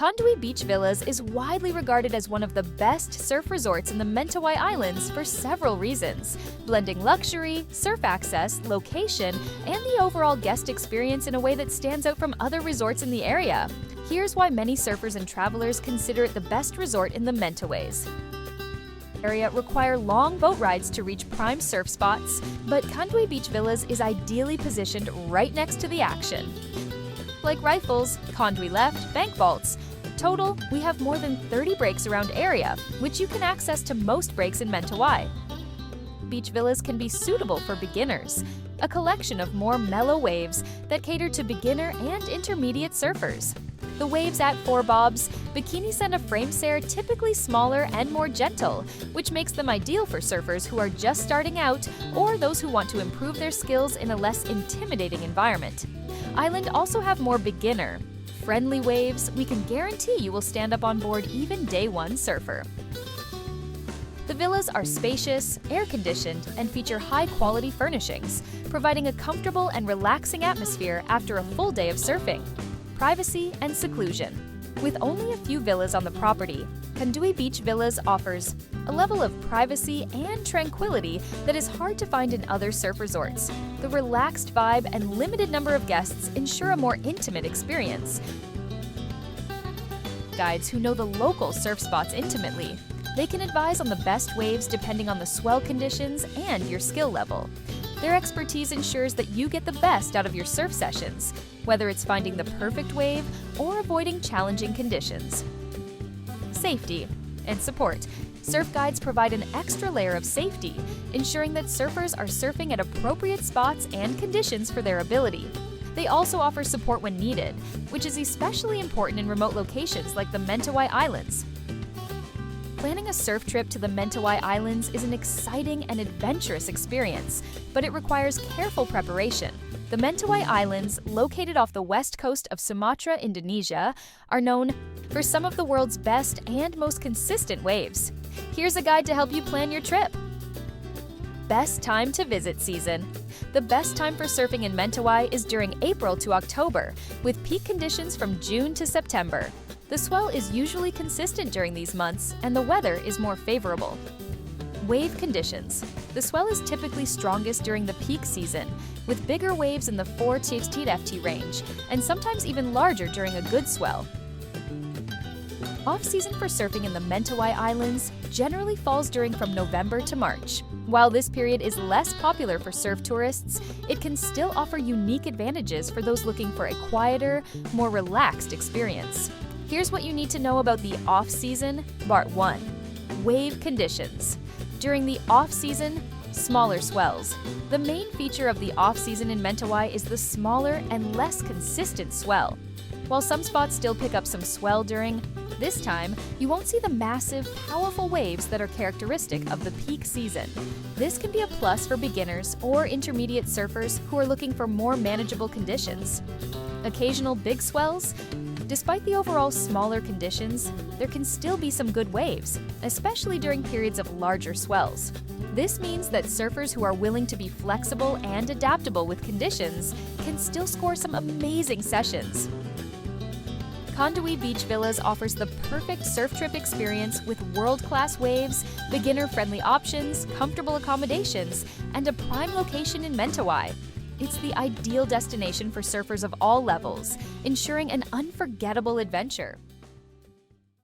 Kandui Beach Villas is widely regarded as one of the best surf resorts in the Mentawai Islands for several reasons, blending luxury, surf access, location, and the overall guest experience in a way that stands out from other resorts in the area. Here's why many surfers and travelers consider it the best resort in the Mentawais. Area require long boat rides to reach prime surf spots, but Kandui Beach Villas is ideally positioned right next to the action. Like rifles, Kandui left, bank vaults. Total, we have more than 30 breaks around area, which you can access to most breaks in Mentawai. Beach villas can be suitable for beginners, a collection of more mellow waves that cater to beginner and intermediate surfers. The waves at 4 bobs, bikinis and a frame are typically smaller and more gentle, which makes them ideal for surfers who are just starting out or those who want to improve their skills in a less intimidating environment. Island also have more beginner, friendly waves we can guarantee you will stand up on board even day one surfer. The villas are spacious, air-conditioned, and feature high-quality furnishings, providing a comfortable and relaxing atmosphere after a full day of surfing. Privacy and seclusion. With only a few villas on the property, Kandui Beach Villas offers a level of privacy and tranquility that is hard to find in other surf resorts. The relaxed vibe and limited number of guests ensure a more intimate experience. Guides who know the local surf spots intimately. They can advise on the best waves depending on the swell conditions and your skill level. Their expertise ensures that you get the best out of your surf sessions, whether it's finding the perfect wave or avoiding challenging conditions. Safety and support. Surf guides provide an extra layer of safety, ensuring that surfers are surfing at appropriate spots and conditions for their ability. They also offer support when needed, which is especially important in remote locations like the Mentawai Islands. Planning a surf trip to the Mentawai Islands is an exciting and adventurous experience, but it requires careful preparation. The Mentawai Islands, located off the west coast of Sumatra, Indonesia, are known for some of the world's best and most consistent waves. Here's a guide to help you plan your trip. Best time to visit season. The best time for surfing in Mentawai is during April to October, with peak conditions from June to September. The swell is usually consistent during these months, and the weather is more favorable. Wave conditions. The swell is typically strongest during the peak season, with bigger waves in the 4 to 8 FT range, and sometimes even larger during a good swell. Off-season for surfing in the Mentawai Islands generally falls during from November to March. While this period is less popular for surf tourists, it can still offer unique advantages for those looking for a quieter, more relaxed experience. Here's what you need to know about the off-season, Part 1. Wave conditions. During the off-season, smaller swells. The main feature of the off-season in Mentawai is the smaller and less consistent swell. While some spots still pick up some swell during this time, you won't see the massive, powerful waves that are characteristic of the peak season. This can be a plus for beginners or intermediate surfers who are looking for more manageable conditions. Occasional big swells. Despite the overall smaller conditions, there can still be some good waves, especially during periods of larger swells. This means that surfers who are willing to be flexible and adaptable with conditions can still score some amazing sessions. Kandui Beach Villas offers the perfect surf trip experience with world-class waves, beginner-friendly options, comfortable accommodations, and a prime location in Mentawai. It's the ideal destination for surfers of all levels, ensuring an unforgettable adventure.